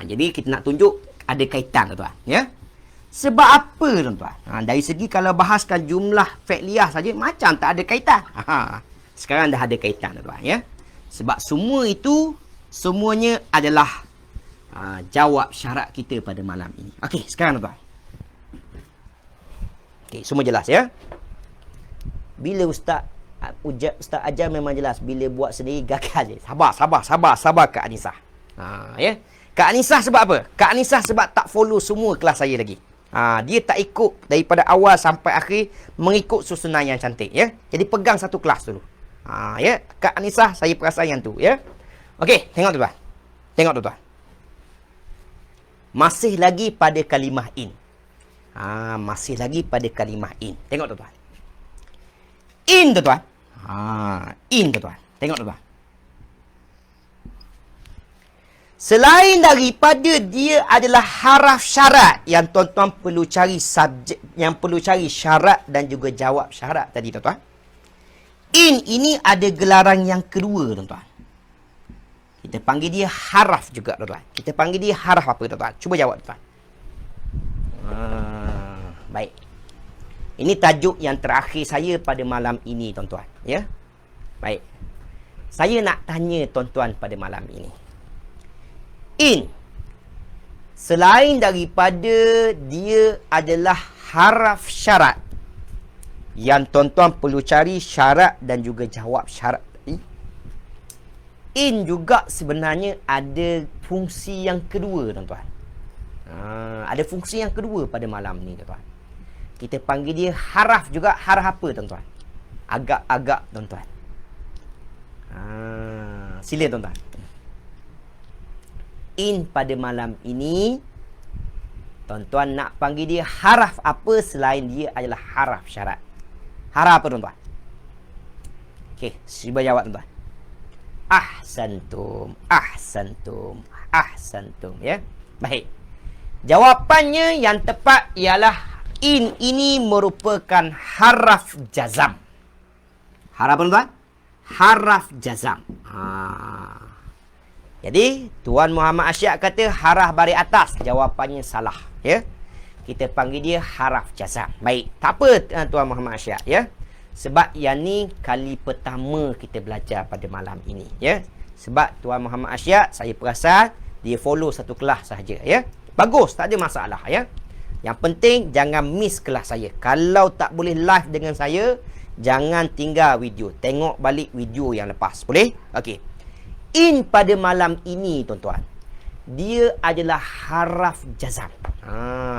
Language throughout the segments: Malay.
Jadi kita nak tunjuk ada kaitan tuan-tuan, ya. Sebab apa tuan-tuan? Dari segi kalau bahaskan jumlah fi'liyah saja macam tak ada kaitan. Sekarang dah ada kaitan tuan-tuan, ya. Sebab semua itu semuanya adalah jawab syarat kita pada malam ini. Okey, sekarang tuan-tuan. Okey, semua jelas ya. Bila Ustaz ajar memang jelas, bila buat sendiri gagal je. Sabar Kak Anisah. Ya. Kak Anisah sebab apa? Kak Anisah sebab tak follow semua kelas saya lagi. Dia tak ikut daripada awal sampai akhir mengikut susunan yang cantik ya. Jadi pegang satu kelas dulu. Ya, Kak Anisah saya perasan yang tu ya. Okey, tengok tuan-tuan. Tengok tuan-tuan. Masih lagi pada kalimah in. Masih lagi pada kalimah in. Tengok tuan-tuan. In tuan-tuan. In tuan-tuan. Tengok tuan-tuan. Selain daripada dia adalah haraf syarat yang tuan-tuan perlu cari subjek, yang perlu cari syarat dan juga jawab syarat tadi tuan-tuan. In ini ada gelaran yang kedua tuan-tuan. Kita panggil dia haraf juga tuan-tuan. Kita panggil dia haraf apa tuan-tuan? Cuba jawab tuan-tuan. Baik. Ini tajuk yang terakhir saya pada malam ini tuan-tuan, ya. Baik. Saya nak tanya tuan-tuan pada malam ini. In, selain daripada dia adalah haraf syarat yang tuan-tuan perlu cari syarat dan juga jawab syarat tadi, in juga sebenarnya ada fungsi yang kedua tuan-tuan. Ada fungsi yang kedua pada malam ni tuan-tuan. Kita panggil dia haraf juga. Haraf apa tuan-tuan? Agak-agak tuan-tuan. Sila tuan-tuan. In pada malam ini, tuan-tuan nak panggil dia haraf apa selain dia adalah haraf syarat? Haraf apa tuan-tuan? Okey, cuba jawab tuan-tuan. Ahsantum, ahsantum, ahsantum, ya. Baik. Jawapannya yang tepat ialah in ini merupakan haraf jazam. Haraf apa tuan-tuan? Haraf jazam. Jadi, Tuan Muhammad Asyik kata haraf baris atas. Jawapannya salah. Ya. Kita panggil dia haraf jazam. Baik. Tak apa Tuan Muhammad Asyik. Ya. Sebab yang ni kali pertama kita belajar pada malam ini. Ya. Sebab Tuan Muhammad Asyik, saya perasan dia follow satu kelas sahaja. Ya. Bagus. Tak ada masalah. Ya. Yang penting jangan miss kelas saya. Kalau tak boleh live dengan saya, jangan tinggal video. Tengok balik video yang lepas. Boleh? Okey. In pada malam ini tuan-tuan, dia adalah haraf jazam.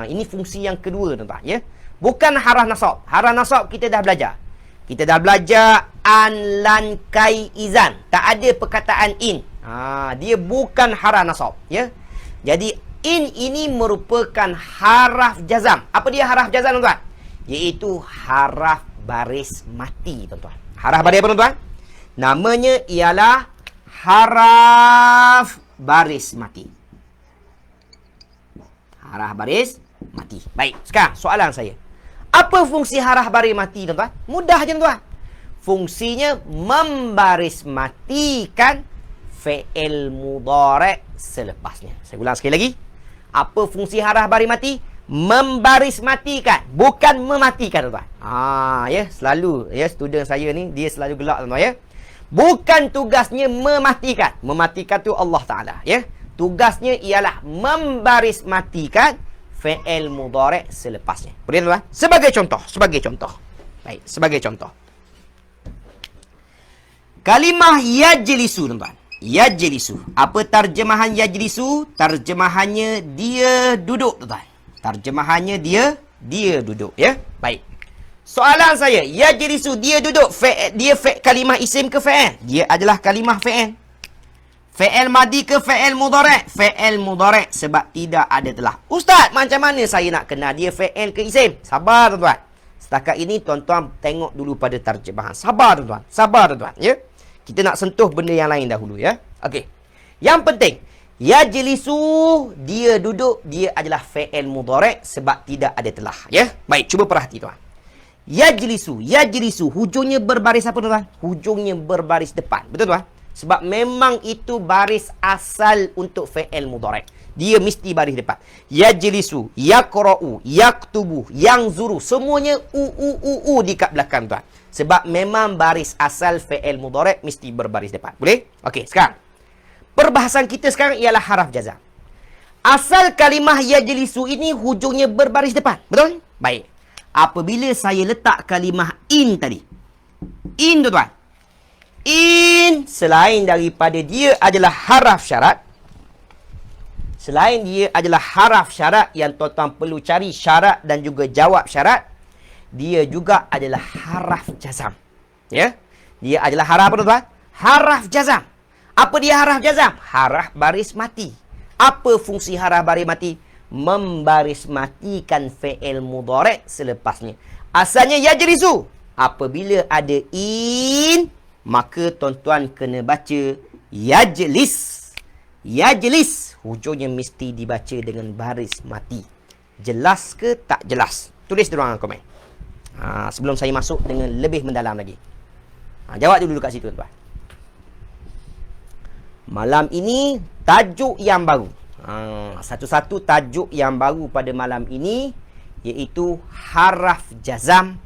Ini fungsi yang kedua tuan-tuan, ya. Bukan haraf nasab. Haraf nasab kita dah belajar. Kita dah belajar an, lan, kai, izan. Tak ada perkataan in. Dia bukan haraf nasab, ya. Jadi in ini merupakan haraf jazam. Apa dia haraf jazam tuan-tuan? Iaitu haraf baris mati tuan-tuan. Haraf baris apa tuan-tuan? Namanya ialah haraf baris mati. Haraf baris mati. Baik, sekarang soalan saya. Apa fungsi haraf baris mati tuan-tuan? Mudah je tuan-tuan. Fungsinya membaris matikan fi'il mudhari' selepasnya. Saya ulang sekali lagi. Apa fungsi haraf baris mati? Membaris matikan, bukan mematikan tuan-tuan. Ya, selalu ya student saya ni dia selalu gelak tuan-tuan ya. Bukan tugasnya mematikan. Mematikan tu Allah Ta'ala. Ya. Tugasnya ialah membaris matikan fi'il mudhari' selepasnya. Boleh tuan? Sebagai contoh. Sebagai contoh. Baik. Sebagai contoh. Kalimah yajlisu tuan-tuan. Yajlisu. Apa terjemahan yajlisu? Terjemahannya dia duduk tuan-tuan. Terjemahannya dia duduk. Ya. Baik. Soalan saya, yajlisu dia duduk, dia kalimah isim ke fi'il? Dia adalah kalimah fi'il. Fi'il madi ke fi'il mudhari'? Fi'il mudhari', sebab tidak ada telah. Ustaz, macam mana saya nak kenal dia fi'il ke isim? Sabar tuan-tuan. Setakat ini tuan-tuan tengok dulu pada terjemahan. Sabar tuan-tuan. Sabar tuan-tuan, ya. Kita nak sentuh benda yang lain dahulu ya. Okey. Yang penting, yajlisu dia duduk, dia adalah fi'il mudhari' sebab tidak ada telah, ya. Baik, cuba perhati tuan. Yajlisu, yajlisu, hujungnya berbaris apa tuan? Hujungnya berbaris depan. Betul tuan? Sebab memang itu baris asal untuk fi'il mudhari'. Dia mesti baris depan. Yajlisu, yaqra'u, yaktubu, yanzuru. Semuanya u di kat belakang tuan. Sebab memang baris asal fi'il mudhari' mesti berbaris depan. Boleh? Okey, sekarang. Perbahasan kita sekarang ialah haraf jazam. Asal kalimah yajlisu ini hujungnya berbaris depan. Betul? Baik. Apabila saya letak kalimah in tadi. In tu tuan. In selain daripada dia adalah haraf syarat. Selain dia adalah haraf syarat yang tuan-tuan perlu cari syarat dan juga jawab syarat. Dia juga adalah haraf jazam. Ya? Dia adalah haraf apa tuan-tuan? Haraf jazam. Apa dia haraf jazam? Haraf baris mati. Apa fungsi haraf baris mati? Membaris matikan fi'il mudhari' selepasnya. Asalnya yajlisu. Apabila ada in, maka tuan-tuan kena baca yajlis. Yajlis. Hujungnya mesti dibaca dengan baris mati. Jelas ke tak jelas? Tulis di ruangan komen. Sebelum saya masuk dengan lebih mendalam lagi. Jawab dulu kat situ tuan. Malam ini tajuk yang baru. Satu-satu tajuk yang baru pada malam ini iaitu haraf jazam,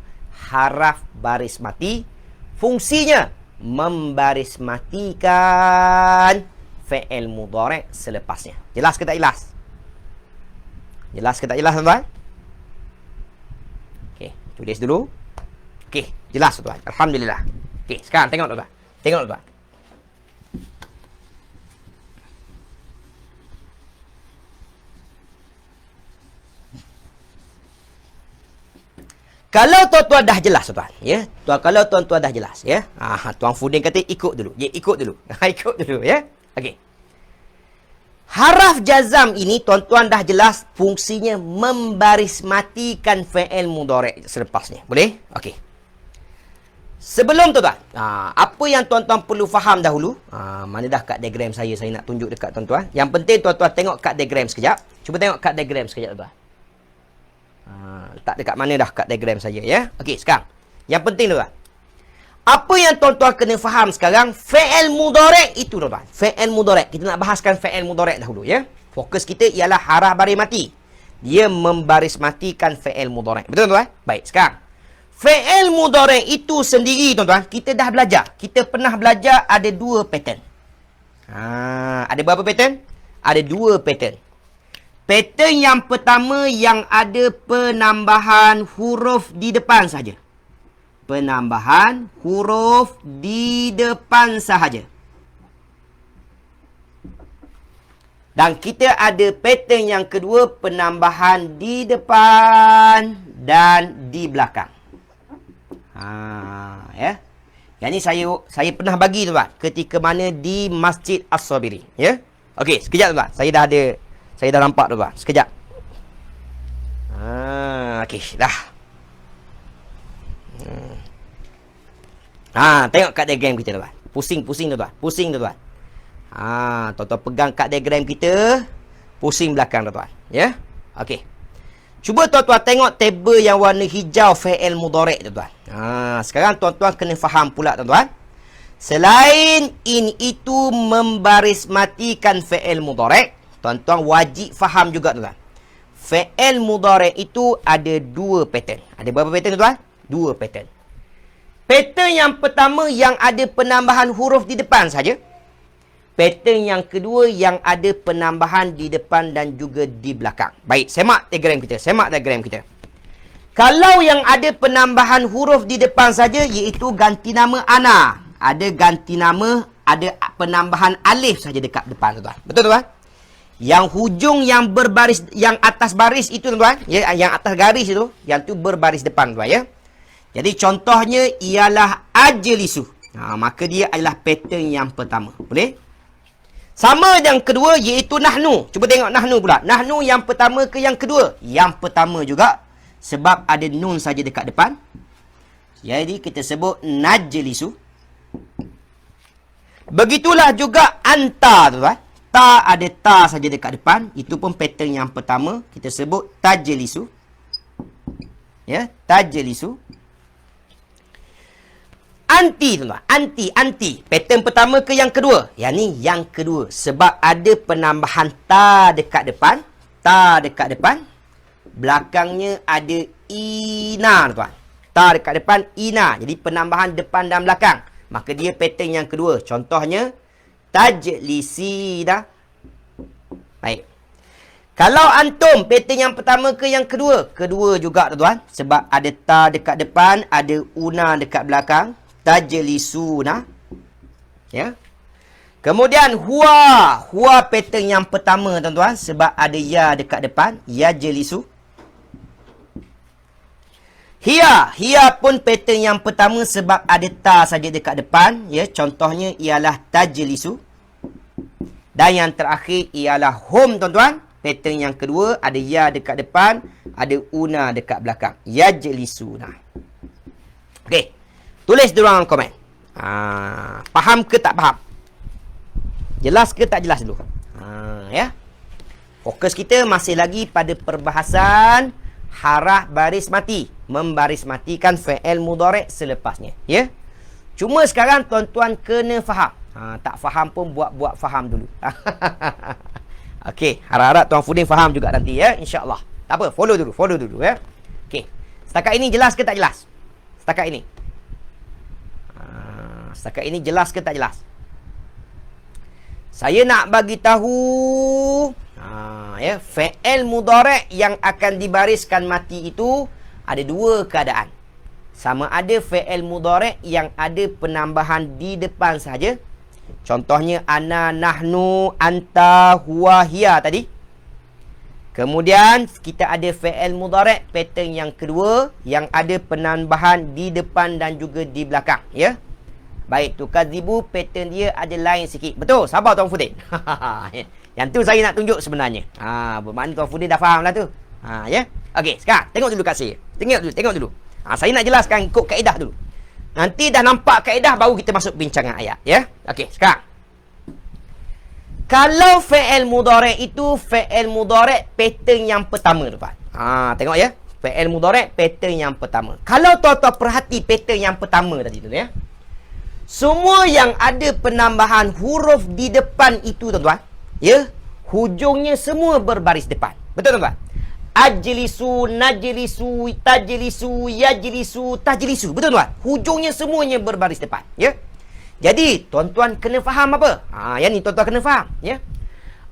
haraf baris mati. Fungsinya membaris matikan fi'il mudhari' selepasnya. Jelas ke tak jelas? Jelas ke tak jelas tuan-tuan? Okey, tulis dulu. Okey, jelas tuan-tuan. Alhamdulillah. Okey, sekarang tengok tuan-tuan. Tengok tuan-tuan. Kalau tuan-tuan dah jelas tuan-tuan, ya. Kalau tuan-tuan dah jelas, ya. Tuan Fudin kata ikut dulu. Ya, ikut dulu. Ikut dulu, ya. Okey. Haraf jazam ini tuan-tuan dah jelas fungsinya membaris matikan fi'il mudhari' selepasnya. Boleh? Okey. Sebelum tuan-tuan, apa yang tuan-tuan perlu faham dahulu? Mana dah kad diagram saya nak tunjuk dekat tuan-tuan. Yang penting tuan-tuan tengok kad diagram sekejap. Cuba tengok kad diagram sekejap tuan-tuan. Letak dekat mana dah kad diagram saya, ya. Okey, sekarang. Yang penting tuan-tuan. Apa yang tuan-tuan kena faham sekarang, fi'il mudhari' itu tuan-tuan. Fi'il mudhari'. Kita nak bahaskan fi'il mudhari' dahulu, ya. Fokus kita ialah haraf baris mati. Dia membaris matikan fi'il mudhari'. Betul tuan-tuan? Baik, sekarang. Fi'il mudhari' itu sendiri tuan-tuan, kita dah belajar. Kita pernah belajar ada dua pattern. Ada berapa pattern? Ada dua pattern. Pattern yang pertama yang ada penambahan huruf di depan sahaja. Penambahan huruf di depan sahaja. Dan kita ada pattern yang kedua, penambahan di depan dan di belakang. Ya. Yang ni saya pernah bagi tuan ketika mana di Masjid As-Sabiri, ya. Okey, sekejap tuan. Saya dah nampak tuan. Sekejap. Okey, dah. Tengok kad diagram kita tuan. Pusing tuan. Pusing tuan. Tuan-tuan pegang kad diagram kita, pusing belakang tuan. Ya. Okey. Cuba tuan-tuan tengok tabel yang warna hijau fi'il mudhari' tuan. Sekarang tuan-tuan kena faham pula tuan-tuan. Selain in itu membaris matikan fi'il mudhari', tuan-tuan wajib faham juga tuan-tuan. Fi'il mudhari' itu ada dua pattern. Ada berapa pattern tuan-tuan? Dua pattern. Pattern yang pertama yang ada penambahan huruf di depan saja. Pattern yang kedua yang ada penambahan di depan dan juga di belakang. Baik, semak diagram kita. Kalau yang ada penambahan huruf di depan saja, iaitu ganti nama ana. Ada ganti nama, ada penambahan alif saja dekat depan tuan-tuan. Betul tuan? Yang hujung yang berbaris, yang atas baris itu tuan-tuan, ya, yang atas garis itu, yang tu berbaris depan tuan, ya. Jadi contohnya ialah ajlisu. Maka dia adalah pattern yang pertama. Boleh? Sama yang kedua iaitu nahnu. Cuba tengok nahnu pula. Nahnu yang pertama ke yang kedua? Yang pertama juga. Sebab ada nun saja dekat depan. Jadi kita sebut najlisu. Begitulah juga anta tuan. Ta ada ta saja dekat depan. Itu pun pattern yang pertama. Kita sebut tajlisu. Ya, tajlisu. Anti tuan-tuan. Anti. Pattern pertama ke yang kedua? Yang ni yang kedua. Sebab ada penambahan ta dekat depan. Ta dekat depan. Belakangnya ada ina tuan. Ta dekat depan ina. Jadi penambahan depan dan belakang. Maka dia pattern yang kedua. Contohnya. Tajlisina. Baik. Kalau antum pattern yang pertama ke yang kedua? Kedua juga tuan-tuan. Sebab ada ta dekat depan. Ada una dekat belakang. Tajlisuna. Ya. Kemudian huwa. Huwa pattern yang pertama tuan-tuan. Sebab ada ya dekat depan. Ya jelisu. Hiya. Hiya pun pattern yang pertama sebab ada ta saja dekat depan. Ya. Contohnya ialah tajlisu. Dan yang terakhir ialah hum tuan-tuan. Pattern yang kedua ada ya dekat depan. Ada una dekat belakang. Ya jelisuna. Okey. Tulis di ruangan komen. Faham ke tak faham? Jelas ke tak jelas dulu? Ya. Fokus kita masih lagi pada perbahasan harah baris mati. Membaris matikan fi'il mudhari' selepasnya. Ya. Cuma sekarang tuan-tuan kena faham. Tak faham pun buat-buat faham dulu. Okey. Harap-harap Tuan Fudin faham juga nanti ya. InsyaAllah. Tak apa. Follow dulu ya. Okey. Setakat ini jelas ke tak jelas? Setakat ini. Setakat ini jelas ke tak jelas? Saya nak bagi tahu ya, fi'il mudhari' yang akan dibariskan mati itu ada dua keadaan. Sama ada fi'il mudhari' yang ada penambahan di depan saja. Contohnya ana, nahnu, anta, huwa, hiya tadi. Kemudian kita ada fi'il mudhari' pattern yang kedua yang ada penambahan di depan dan juga di belakang ya. Baik, tukadzibu pattern dia ada lain sikit. Betul, sabar Tuan Fudin. Yang tu saya nak tunjuk sebenarnya. Bermakna Tuan Fudin dah faham lah tu. Ya. Okey, sekarang tengok dulu kat saya. Tengok dulu. Saya nak jelaskan ikut kaedah dulu. Nanti dah nampak kaedah baru kita masuk bincangan ayat ya. Okey, sekarang. Kalau fi'il mudhari' itu fi'il mudhari' pattern yang pertama tuan. Tengok ya. Fi'il mudhari' pattern yang pertama. Kalau tuan-tuan perhati pattern yang pertama tadi tu ya. Semua yang ada penambahan huruf di depan itu tuan-tuan, ya, hujungnya semua berbaris depan. Betul tuan-tuan? Ajlisu, najlisu, tajlisu, yajlisu, tajlisu. Betul tuan? Hujungnya semuanya berbaris depan, ya. Jadi, tuan-tuan kena faham apa? Yang ni tuan-tuan kena faham, ya.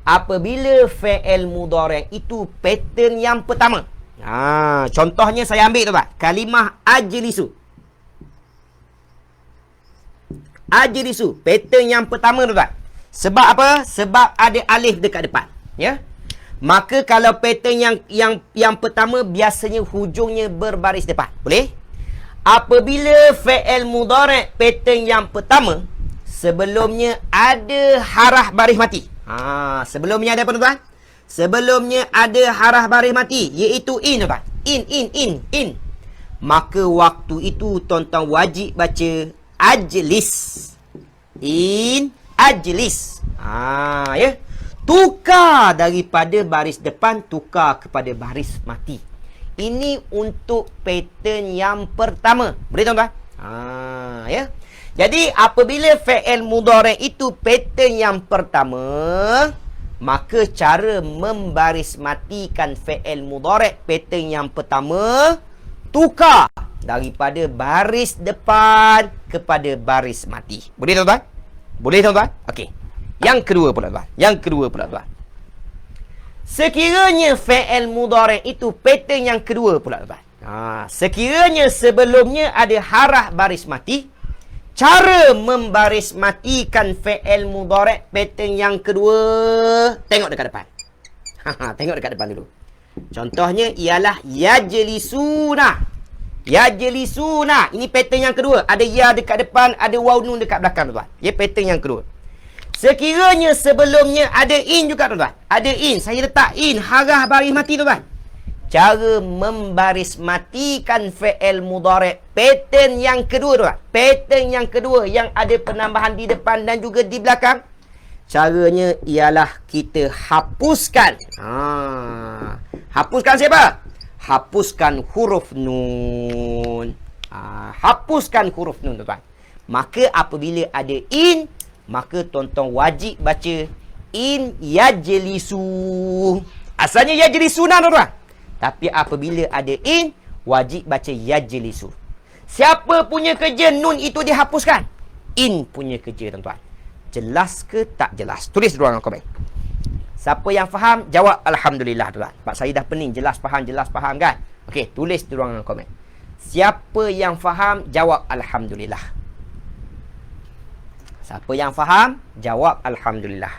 Apabila fi'il mudhari' itu pattern yang pertama. Contohnya saya ambil tuan-tuan, kalimah ajlisu. Ajlisu, pattern yang pertama tuan-tuan. Sebab apa? Sebab ada alif dekat depan, ya. Maka kalau pattern yang pertama biasanya hujungnya berbaris depan. Boleh? Apabila fi'il mudhari' pattern yang pertama sebelumnya ada harah baris mati. Sebelumnya ada apa tuan-tuan? Sebelumnya ada harah baris mati, iaitu in tuan-tuan. In. Maka waktu itu tuan-tuan wajib baca ajlis. In ajlis. Ya. Tukar daripada baris depan, tukar kepada baris mati. Ini untuk pattern yang pertama. Boleh tuan-tuan? Ya. Jadi apabila fi'il mudhari' itu pattern yang pertama, maka cara membaris matikan fi'il mudhari' pattern yang pertama, tukar daripada baris depan kepada baris mati. Boleh tuan-tuan? Boleh tuan-tuan? Okey. Yang kedua pula tuan. Sekiranya fi'il mudhari' itu pattern yang kedua pula tuan. Sekiranya sebelumnya ada harah baris mati, cara membaris matikan fi'il mudhari' pattern yang kedua, tengok dekat depan. Tengok dekat depan dulu. Contohnya ialah yajlisuna. Yajlisuna. Ini pattern yang kedua. Ada ya dekat depan, ada waw nun dekat belakang tuan. Ya, pattern yang kedua. Sekiranya sebelumnya ada in juga tuan-tuan. Ada in. Saya letak in. Harah baris mati tuan-tuan. Cara membaris matikan fi'il mudhari' pattern yang kedua tuan. Pattern yang kedua yang ada penambahan di depan dan juga di belakang. Caranya ialah kita hapuskan. Hapuskan siapa? Hapuskan huruf nun. Hapuskan huruf nun tuan-tuan. Maka apabila ada in, maka tuan-tuan wajib baca in yajlisu. Asalnya yajlisu nah tuan-tuan. Tapi apabila ada in, wajib baca yajlisu. Siapa punya kerja nun itu dihapuskan? In punya kerja tuan-tuan. Jelas ke tak jelas? Tulis di ruangan komen. Siapa yang faham, jawab Alhamdulillah tuan. Pak saya dah pening, jelas faham kan? Okey, tulis di ruangan komen. Siapa yang faham, jawab Alhamdulillah. Siapa yang faham, jawab Alhamdulillah.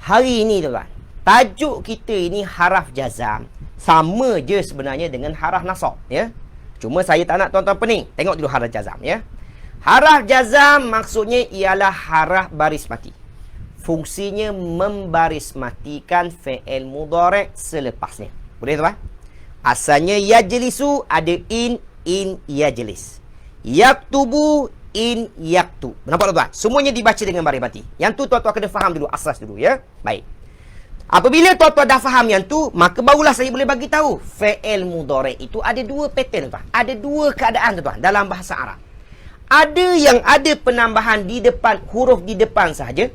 Hari ini tuan, tajuk kita ini haraf jazam. Sama je sebenarnya dengan haraf nasab, ya. Cuma saya tak nak tuan-tuan pening. Tengok dulu haraf jazam, ya. Haraf jazam maksudnya ialah haraf baris mati. Fungsinya membaris matikan fi'il mudhari' selepasnya. Boleh tuan? Asalnya yajlisu ada in yajlis. Yaktubu in yaktub. Nampak tuan? Semuanya dibaca dengan baris mati. Yang tu tuan-tuan kena faham dulu, asas dulu, ya. Baik. Apabila tuan-tuan dah faham yang tu, maka barulah saya boleh bagi tahu fi'il mudhari' itu ada dua pattern tuan. Ada dua keadaan tuan dalam bahasa Arab. Ada yang ada penambahan di depan, huruf di depan sahaja.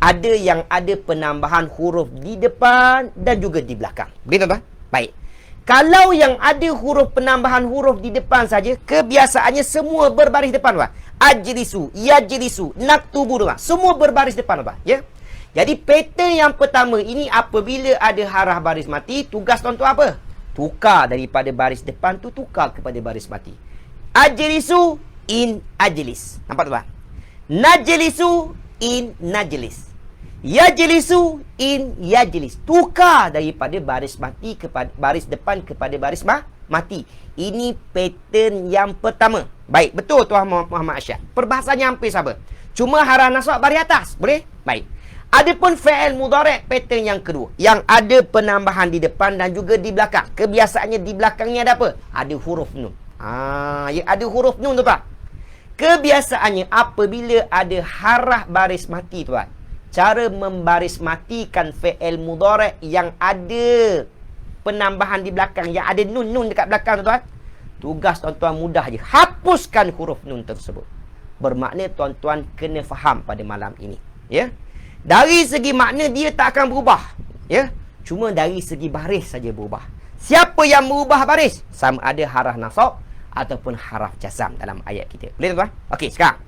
Ada yang ada penambahan huruf di depan dan juga di belakang. Boleh tuan-tuan? Baik. Kalau yang ada huruf penambahan huruf di depan saja, kebiasaannya semua berbaris depan tuan. Ajlisu, yajlisu, naktubu tuan. Semua berbaris depan tuan, ya. Jadi pattern yang pertama ini apabila ada haraf baris mati, tugas tuan-tuan apa? Tukar daripada baris depan tu tukar kepada baris mati. Ajlisu in ajlis. Nampak tuan? Najlisu in najlis. Yajlisu in yajlis. Tukar daripada baris mati kepada baris depan kepada baris mati. Ini pattern yang pertama. Baik, betul Tuan Muhammad Asyad. Perbahasannya hampir sama. Cuma haraf nasab baris atas. Boleh? Baik. Adapun fi'il mudhari' pattern yang kedua, yang ada penambahan di depan dan juga di belakang. Kebiasaannya di belakangnya ada apa? Ada huruf nun. Ya, ada huruf nun tuan. Kebiasaannya apabila ada haraf baris mati tuan, cara membaris matikan fi'il mudhari' yang ada penambahan di belakang, yang ada nun dekat belakang tuan, tugas tuan-tuan mudah je. Hapuskan huruf nun tersebut. Bermakna tuan-tuan kena faham pada malam ini, ya. Dari segi makna dia tak akan berubah, ya. Cuma dari segi baris saja berubah. Siapa yang merubah baris? Sama ada haraf nasab ataupun haraf jazam dalam ayat kita. Boleh tuan-tuan? Okey, sekarang